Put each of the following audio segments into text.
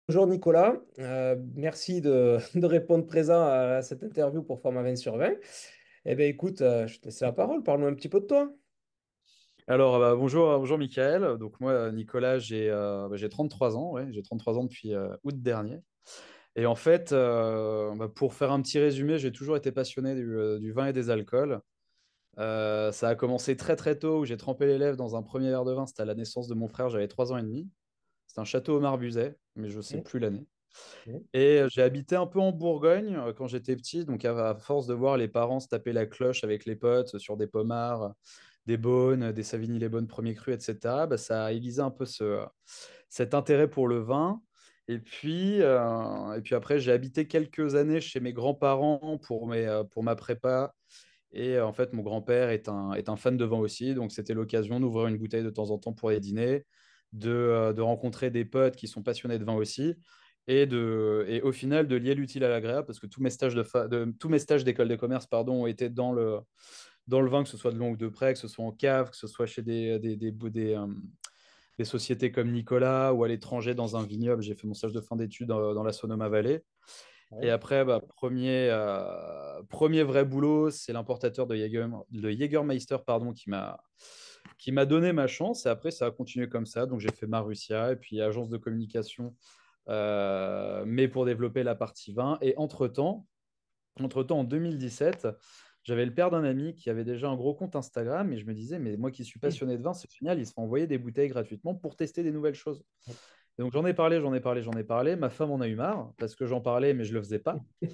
Bonjour Nicolas. Merci de, de répondre présent à cette interview pour Format 20 sur 20. Eh bien écoute, je te laisse la parole, parle-nous un petit peu de toi. Alors, bonjour Mickaël. Donc moi, Nicolas, j'ai 33 ans, ouais, j'ai 33 ans depuis août dernier. Et en fait, pour faire un petit résumé, j'ai toujours été passionné du vin et des alcools. Ça a commencé très très tôt, où j'ai trempé les lèvres dans un premier verre de vin. C'était à la naissance de mon frère, j'avais 3 ans et demi. C'était un château au Marbuzet, mais je ne sais Mhm, plus l'année. mhm. Et j'ai habité un peu en Bourgogne quand j'étais petit, donc à force de voir les parents se taper la cloche avec les potes sur des pommards, des beaunes, des Savigny-les-Beaunes premier cru, etc., bah, ça a aiguisé un peu cet intérêt pour le vin. Et puis après, j'ai habité quelques années chez mes grands-parents pour ma prépa. Et en fait, mon grand-père est un fan de vin aussi, donc c'était l'occasion d'ouvrir une bouteille de temps en temps pour les dîners, de rencontrer des potes qui sont passionnés de vin aussi, et au final de lier l'utile à l'agréable, parce que tous mes stages d'école de commerce, pardon, ont été dans le vin, que ce soit de long ou de près, que ce soit en cave, que ce soit chez des sociétés comme Nicolas ou à l'étranger dans un vignoble. J'ai fait mon stage de fin d'études dans la Sonoma-Valley. Et Ouais, après, premier vrai boulot, c'est l'importateur de Jägermeister, pardon, qui m'a donné ma chance. Et après, ça a continué comme ça. Donc, j'ai fait Marussia et puis agence de communication, mais pour développer la partie vin. Et entre-temps, en 2017, j'avais le père d'un ami qui avait déjà un gros compte Instagram. Et je me disais, mais moi qui suis mhm. passionné de vin, c'est génial, il se fait envoyer des bouteilles gratuitement pour tester des nouvelles choses. Et donc, j'en ai parlé. Ma femme en a eu marre parce que j'en parlais, mais je ne le faisais pas. Et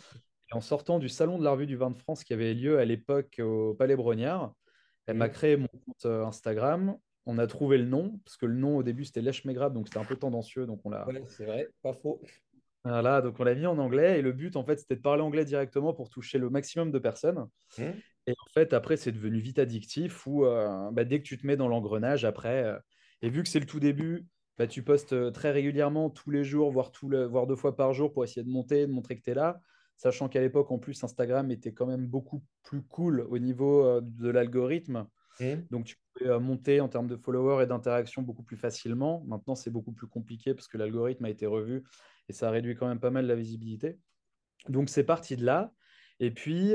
en sortant du salon de la revue du vin de France qui avait lieu à l'époque au Palais Brognard, elle m'a Mhm. créé mon compte Instagram. On a trouvé le nom, parce que le nom au début c'était Lèche Maigrade, donc c'était un peu tendancieux. Ouais, c'est vrai, pas faux. Donc on l'a mis en anglais. Et le but en fait c'était de parler anglais directement pour toucher le maximum de personnes. Mhm. Et en fait après c'est devenu vite addictif où dès que tu te mets dans l'engrenage après, et vu que c'est le tout début, tu postes très régulièrement, tous les jours, voire 2 fois par jour pour essayer de monter, de montrer que tu es là. Sachant qu'à l'époque, en plus, Instagram était quand même beaucoup plus cool au niveau de l'algorithme. Mhm. Donc, tu pouvais monter en termes de followers et d'interaction beaucoup plus facilement. Maintenant, c'est beaucoup plus compliqué parce que l'algorithme a été revu et ça a réduit quand même pas mal la visibilité. Donc, c'est parti de là. Et puis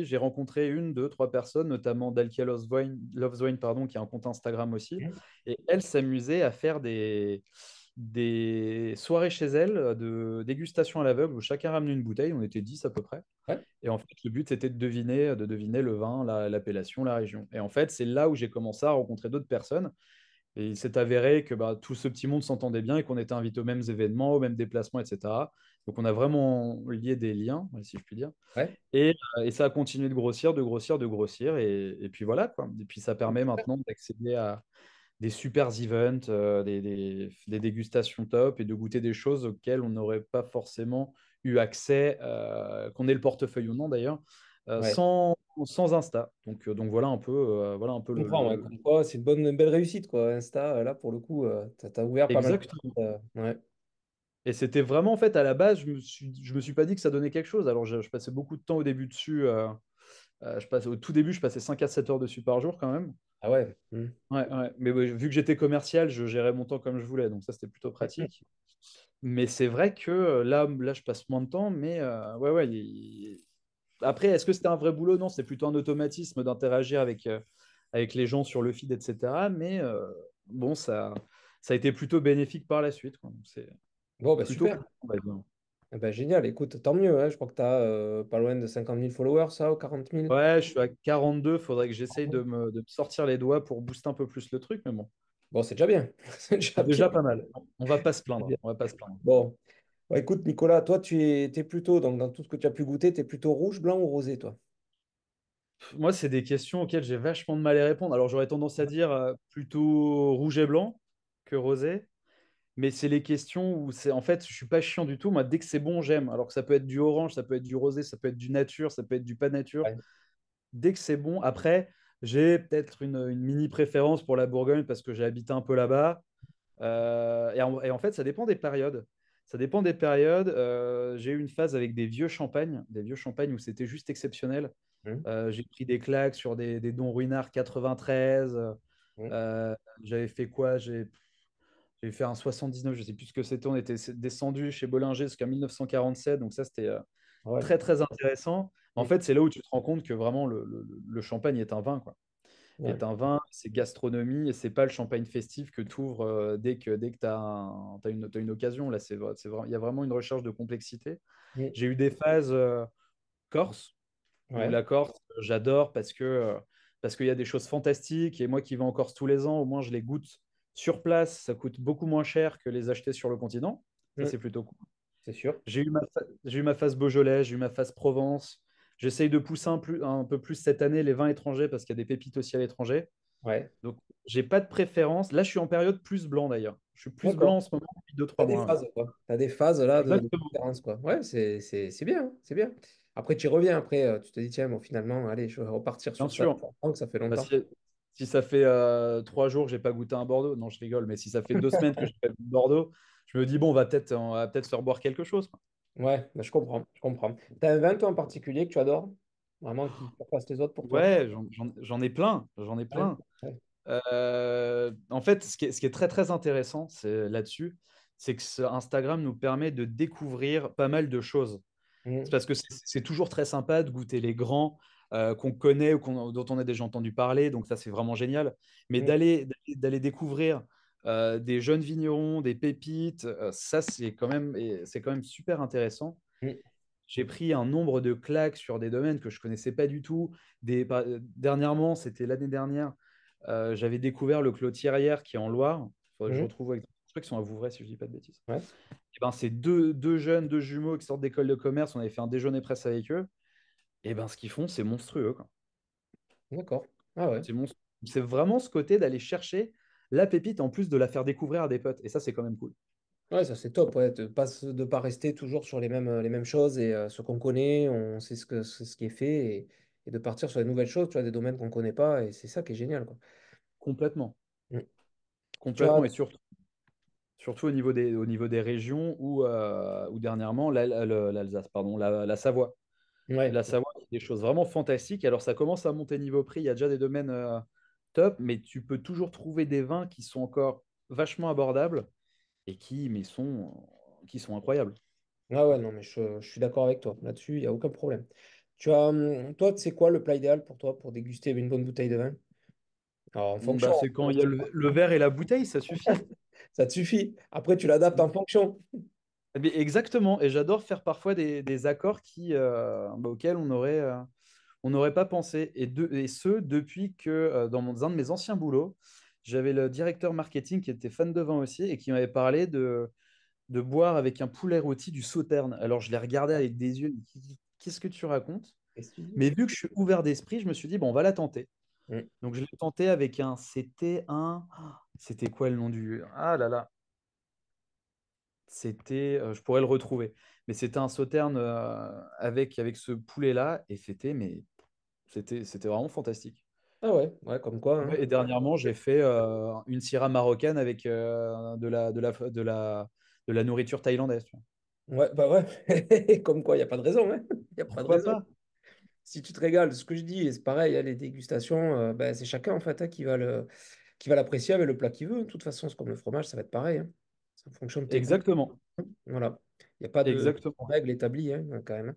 j'ai rencontré une, deux, trois personnes, notamment Dalkia Lovezoine, pardon, qui a un compte Instagram aussi. Mhm. Et elle s'amusait à faire des soirées chez elle de dégustation à l'aveugle où chacun ramenait une bouteille. On était 10 à peu près. Ouais, Et en fait, le but, c'était de deviner le vin, l'appellation, la région. Et en fait, c'est là où j'ai commencé à rencontrer d'autres personnes. Et il s'est avéré que tout ce petit monde s'entendait bien et qu'on était invités aux mêmes événements, aux mêmes déplacements, etc. Donc, on a vraiment lié des liens, si je puis dire. ouais. Et ça a continué de grossir, de grossir, de grossir. Et puis voilà, quoi. Et puis, ça permet maintenant d'accéder à des super events, des dégustations top et de goûter des choses auxquelles on n'aurait pas forcément eu accès, qu'on ait le portefeuille ou non d'ailleurs, Ouais. sans Insta. Donc voilà un peu Je comprends, ouais. Comme quoi, c'est une belle réussite, quoi. Insta, là, pour le coup, t'as ouvert pas mal de exactement. portes, ouais. Et c'était vraiment, en fait, à la base, je me suis pas dit que ça donnait quelque chose. Alors, je passais beaucoup de temps au début dessus. Au tout début, je passais 5 à 7 heures dessus par jour quand même. Ah ouais. Mhm. Ouais, ouais. Mais ouais, vu que j'étais commercial, je gérais mon temps comme je voulais. Donc, ça, c'était plutôt pratique. Mais c'est vrai que là, je passe moins de temps. Mais ouais, ouais. Après, est-ce que c'était un vrai boulot? Non, c'était plutôt un automatisme d'interagir avec les gens sur le feed, etc. Mais bon, ça a été plutôt bénéfique par la suite, quoi. Donc, c'est Bon, bah plutôt super. cool, on va dire. Eh ben, génial. Écoute, tant mieux, hein. Je crois que tu as pas loin de 50 000 followers, ça, ou 40 000. Ouais, je suis à 42. Faudrait que j'essaye de me sortir les doigts pour booster un peu plus le truc. Mais bon, Bon, c'est déjà bien. C'est déjà c'est bien. déjà pas mal. On va pas se C'est plaindre. bien. On va pas se plaindre. Bon, bah, écoute, Nicolas, toi, t'es plutôt, donc dans tout ce que tu as pu goûter, tu es plutôt rouge, blanc ou rosé, toi? Moi, c'est des questions auxquelles j'ai vachement de mal à répondre. Alors, j'aurais tendance à dire plutôt rouge et blanc que rosé. Mais c'est les questions où c'est en fait, je suis pas chiant du tout. Moi, dès que c'est bon, j'aime. Alors que ça peut être du orange, ça peut être du rosé, ça peut être du nature, ça peut être du pas nature. Ouais. Dès que c'est bon, après, j'ai peut-être une mini préférence pour la Bourgogne parce que j'ai habité un peu là-bas. Et en fait, ça dépend des périodes. Ça dépend des périodes. J'ai eu une phase avec des vieux champagnes où c'était juste exceptionnel. Hum, J'ai pris des claques sur des Dom Ruinart 93. hum. Euh, J'avais fait quoi? J'ai fait un 79, je ne sais plus ce que c'était. On était descendu chez Bollinger jusqu'à 1947. Donc ça, c'était Ouais. très, très intéressant. En Mm. fait, c'est là où tu te rends compte que vraiment le champagne est un vin, quoi. Ouais. Est un vin, c'est gastronomie et c'est pas le champagne festif que tu ouvres dès que t'as une occasion. Là, il y a vraiment une recherche de complexité. Mm. J'ai eu des phases Corse, où Ouais. la Corse, j'adore parce qu'il y a des choses fantastiques. Et moi qui vais en Corse tous les ans, au moins je les goûte sur place. Ça coûte beaucoup moins cher que les acheter sur le continent. Ça, Mm. c'est plutôt cool. C'est sûr. J'ai eu ma phase Beaujolais, j'ai eu ma phase Provence. J'essaye de pousser un peu plus cette année les vins étrangers parce qu'il y a des pépites aussi à l'étranger. Ouais. Donc, j'ai pas de préférence. Là, je suis en période plus blanc d'ailleurs. Je suis plus blanc D'accord. en ce moment depuis deux T'as trois des mois. Ouais. phases, quoi. T'as des phases là de Exactement. différence, quoi. Ouais, c'est bien, hein, c'est bien. Après, tu y reviens, après, tu te dis, tiens, bon, finalement, allez, je vais repartir Bien sur ça. sûr. Ça prend que ça fait Bah, longtemps. si ça fait 3 jours que j'ai pas goûté un Bordeaux, non, je rigole, mais si ça fait 2 semaines que j'ai pas bu de Bordeaux, je me dis, bon, on va peut-être se faire boire quelque chose, quoi. Ouais, bah, je comprends, je comprends. T'as un vin, toi, en particulier que tu adores? Vraiment, qui surpasse les autres pour toi? Ouais, j'en ai plein. J'en ai Ouais. plein. Ouais. En fait, ce qui est très, très intéressant là-dessus, c'est que Instagram nous permet de découvrir pas mal de choses. C'est Mm. parce que c'est toujours très sympa de goûter les grands qu'on connaît ou dont on a déjà entendu parler. Donc ça, c'est vraiment génial. Mais Mm. d'aller découvrir des jeunes vignerons, des pépites, ça, c'est quand même super intéressant. Mm. J'ai pris un nombre de claques sur des domaines que je connaissais pas du tout. Dernièrement, c'était l'année dernière, j'avais découvert le Clos Thierrière qui est en Loire. Il faudrait que je Mm. retrouve. Je crois qu'ils sont à Vouvray, si je dis pas de bêtises. Ouais, Et ben, c'est deux jeunes, deux jumeaux qui sortent d'école de commerce. On avait fait un déjeuner presse avec eux. Et ben, ce qu'ils font, c'est monstrueux, quoi. d'accord. Ah ouais. C'est vraiment ce côté d'aller chercher la pépite en plus de la faire découvrir à des potes. Et ça, c'est quand même cool. Ouais, ça c'est top, ouais, de pas rester toujours sur les mêmes choses et ce qu'on connaît, on sait ce qui est fait et de partir sur des nouvelles choses, tu vois, des domaines qu'on connaît pas et c'est ça qui est génial, quoi. Complètement. Mm. Tu as... Complètement. Et surtout au niveau des régions où dernièrement, l'Alsace, pardon, la Savoie. Ouais. La Savoie, c'est des choses vraiment fantastiques. Alors, ça commence à monter niveau prix. Il y a déjà des domaines top, mais tu peux toujours trouver des vins qui sont encore vachement abordables et qui sont incroyables. Ah ouais, non, mais je suis d'accord avec toi. Là-dessus, il n'y a aucun problème. Tu as, toi, c'est quoi le plat idéal pour toi pour déguster une bonne bouteille de vin? Alors, en fonction, Bah, c'est quand il y a le verre et la bouteille, ça suffit. ça te suffit. Après, tu l'adaptes en fonction. Mais exactement. Et j'adore faire parfois des accords auxquels on n'aurait pas pensé. Et ce, depuis que dans un de mes anciens boulots, j'avais le directeur marketing qui était fan de vin aussi et qui m'avait parlé de boire avec un poulet rôti du Sauterne. Alors je l'ai regardé avec des yeux, qu'est-ce que tu racontes? Qu'est-ce que tu dis? Mais vu que je suis ouvert d'esprit, je me suis dit, bon, on va la tenter. Mm. Donc je l'ai tenté avec c'était quoi le nom du... Ah là là, je pourrais le retrouver. Mais c'était un Sauterne avec ce poulet-là et c'était vraiment fantastique. Ah ouais, ouais, comme quoi, hein. Ouais, et dernièrement, j'ai fait une syrah marocaine avec de la nourriture thaïlandaise. Tu vois. Ouais, bah ouais, comme quoi, il n'y a pas de raison, hein. Il n'y a pas de Pourquoi raison. pas? Si tu te régales, ce que je dis, et c'est pareil, hein, les dégustations, ben, c'est chacun en fait hein, qui va l'apprécier avec le plat qu'il veut. De toute façon, c'est comme le fromage, ça va être pareil, hein. C'est en fonction de tes goûts. Exactement. Voilà. Il n'y a pas de Exactement. règle établie hein, quand même, hein.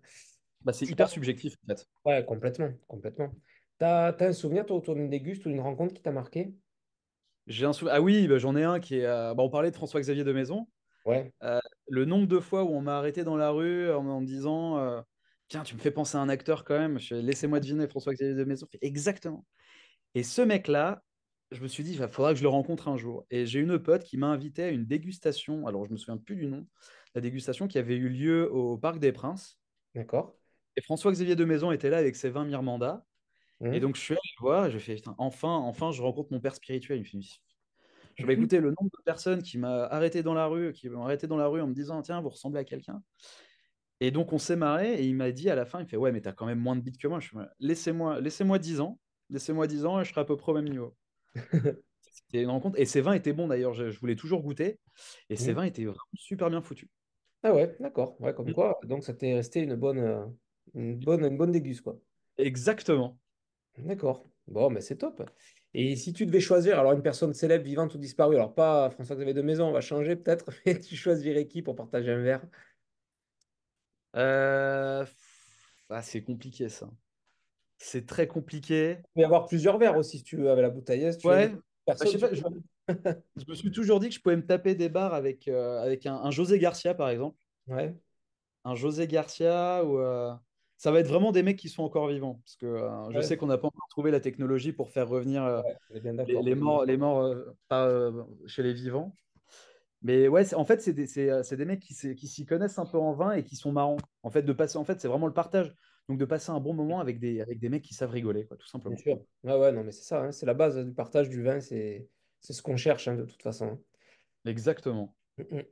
Bah, c'est Tu hyper subjectif, en fait. Ouais, complètement, complètement. T'as un souvenir, toi, autour d'une déguste ou d'une rencontre qui t'a marqué? Ah oui, bah, j'en ai un qui est. Bah, on parlait de François-Xavier de Maison. Ouais. Le nombre de fois où on m'a arrêté dans la rue en me disant tiens, tu me fais penser à un acteur quand même. Laissez-moi deviner François-Xavier de Maison. Exactement. Et ce mec-là, je me suis dit, il faudra que je le rencontre un jour. Et j'ai une pote qui m'a invité à une dégustation. Alors, je me souviens plus du nom. La dégustation qui avait eu lieu au Parc des Princes. D'accord. Et François-Xavier de Maison était là avec ses vins Mirmanda. Et Mhm. donc, je suis allé le voir et je fais, putain, enfin, je rencontre mon père spirituel. Il me fait, je vais écouter le nombre de personnes qui m'ont arrêté dans la rue, qui m'ont arrêté dans la rue en me disant, tiens, vous ressemblez à quelqu'un. Et donc, on s'est marré et il m'a dit à la fin, il fait, ouais, mais t'as quand même moins de bits que moi. Je fais, ouais, laissez-moi 10 ans. Laissez-moi 10 ans et je serai à peu près au même niveau. C'était une rencontre. Et ces vins étaient bons d'ailleurs. Je voulais toujours goûter. Et ces Mhm. vins étaient vraiment super bien foutus. Ah ouais, d'accord. Ouais, comme quoi. Donc, ça t'est resté une bonne déguste, quoi. Exactement. D'accord. Bon, mais c'est top. Et si tu devais choisir, alors une personne célèbre, vivante ou disparue, alors pas François-Xavier de Maison, on va changer peut-être, mais tu choisirais qui pour partager un verre? C'est compliqué ça. C'est très compliqué. Il peut y avoir plusieurs verres aussi, si tu veux, avec la bouteille. Si tu choisis Ouais. une Je personne, sais tu pas, peux. je me suis toujours dit que je pouvais me taper des barres avec un José Garcia, par exemple. Ouais, Un José Garcia ou ça va être vraiment des mecs qui sont encore vivants. Parce que je sais ouais, qu'on n'a pas encore trouvé la technologie pour faire revenir ouais, on est bien les, d'accord. les morts pas, chez les vivants. Mais ouais, en fait, c'est des mecs qui s'y connaissent un peu en vin et qui sont marrants. En fait, en fait, c'est vraiment le partage. Donc, de passer un bon moment avec des mecs qui savent rigoler, quoi, tout Bien simplement. sûr. Ouais, ouais, non, mais c'est ça, hein, c'est la base du partage du vin, c'est ce qu'on cherche hein, de toute façon. Exactement. Mm, mm.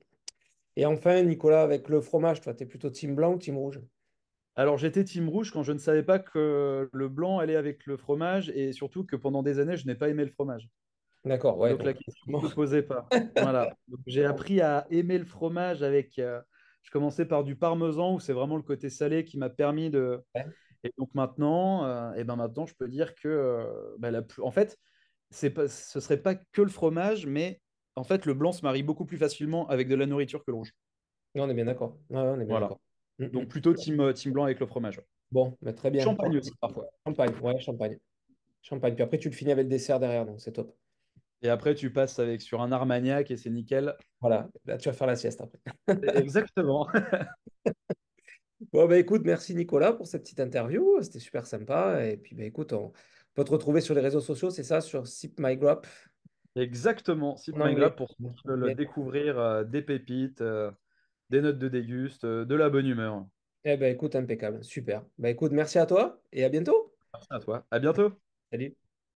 Et enfin, Nicolas, avec le fromage, toi, t'es plutôt team blanc ou team rouge? Alors, j'étais team rouge quand je ne savais pas que le blanc allait avec le fromage et surtout que pendant des années, je n'ai pas aimé le fromage. D'accord, ouais, Donc la donc. question ne se posait pas. Voilà. Donc, j'ai appris à aimer le fromage avec. Je commençais par du parmesan où c'est vraiment le côté salé qui m'a permis de. Ouais. Et donc maintenant, maintenant, je peux dire que en fait, ce serait pas que le fromage, mais en fait, le blanc se marie beaucoup plus facilement avec de la nourriture que le rouge. Non, on est bien d'accord. Ouais, ouais, on est bien Voilà. d'accord. Mm, Donc mm. plutôt team blanc avec le fromage. Bon, mais très bien. Champagne Parfait. aussi parfois. Champagne, ouais, champagne. Champagne. Puis après, tu le finis avec le dessert derrière, donc c'est top. Et après, tu passes sur un Armagnac et c'est nickel. Voilà, là, tu vas faire la sieste après. Exactement. Bon, bah écoute, merci Nicolas pour cette petite interview. C'était super sympa. Et puis, bah écoute, on peut te retrouver sur les réseaux sociaux, c'est ça, sur Sip My Grop Exactement. Sip en My Grab anglais. pour ceux qui veulent Mais, découvrir des pépites, des notes de déguste, de la bonne humeur. eh ben écoute, impeccable. Super. Bah écoute, merci à toi et à bientôt. Merci à toi. À bientôt. Salut.